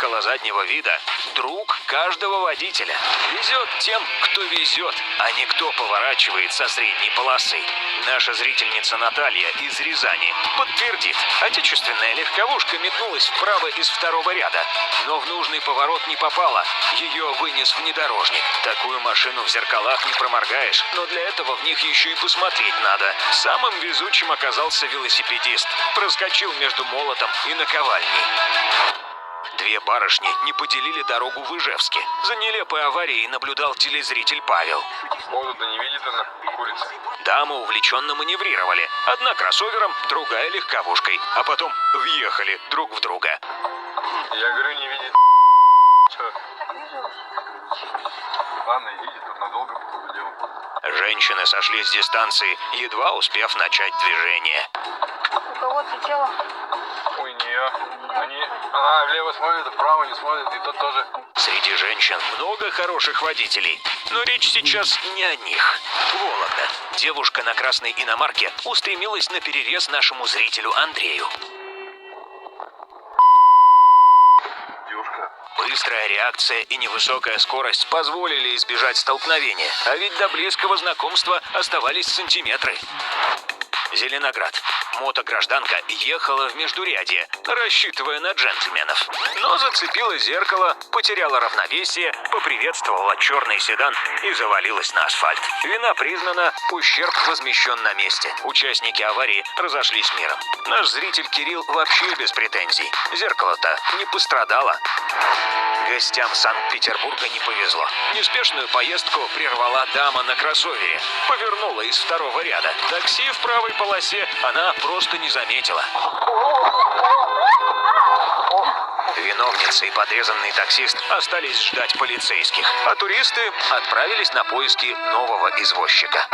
Зеркало заднего вида – друг каждого водителя. Везет тем, кто везет, а не кто поворачивает со средней полосы. Наша зрительница Наталья из Рязани подтвердит. Отечественная легковушка метнулась вправо из второго ряда, но в нужный поворот не попала. Ее вынес внедорожник. Такую машину в зеркалах не проморгаешь, но для этого в них еще и посмотреть надо. Самым везучим оказался велосипедист. Проскочил между молотом и наковальней. Две барышни не поделили дорогу в Ижевске. За нелепой аварией наблюдал телезритель Павел. Повода не видит она, курица. Дамы увлеченно маневрировали. Одна кроссовером, другая легковушкой. А потом въехали друг в друга. Я говорю, не видит. Че? Ладно, видит, тут надолго похудел. Женщины сошли с дистанции, едва успев начать движение. У кого тело? У нее. Она влево смотрит, вправо не смотрит, и тот тоже. Среди женщин много хороших водителей, но речь сейчас не о них. Вологда. Девушка на красной иномарке устремилась на перерез нашему зрителю Андрею. Девушка. Быстрая реакция и невысокая скорость позволили избежать столкновения, а ведь до близкого знакомства оставались сантиметры. Зеленоград. Мотогражданка ехала в междурядье, рассчитывая на джентльменов. Но зацепила зеркало, потеряла равновесие, поприветствовала черный седан и завалилась на асфальт. Вина признана, ущерб возмещен на месте. Участники аварии разошлись миром. Наш зритель Кирилл вообще без претензий. Зеркало-то не пострадало. Гостям Санкт-Петербурга не повезло. Неспешную поездку прервала дама на кроссовере. Повернула из второго ряда. Такси в правой полосе она просто не заметила. Виновница и подрезанный таксист остались ждать полицейских, а туристы отправились на поиски нового извозчика.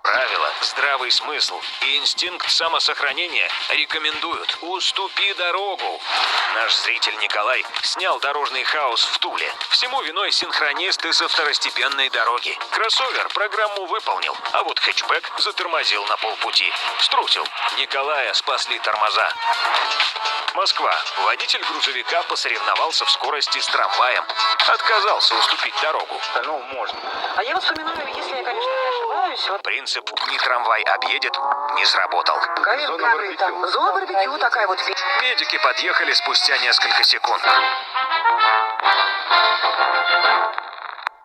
Правила, здравый смысл и инстинкт самосохранения рекомендуют: уступи дорогу. Наш зритель Николай снял дорожный хаос в Туле. Всему виной синхронисты со второстепенной дороги. Кроссовер программу выполнил, а вот хэтчбэк затормозил на полпути. Струсил. Николая спасли тормоза. Москва. Водитель грузовика посоревновался в скорости с трамваем. Отказался уступить дорогу. Ну, можно. А я вот вспоминаю, если я, конечно, не ошибаюсь, вот Принцип «не трамвай объедет» не сработал. зона барбекю такая вот. Медики подъехали спустя несколько секунд.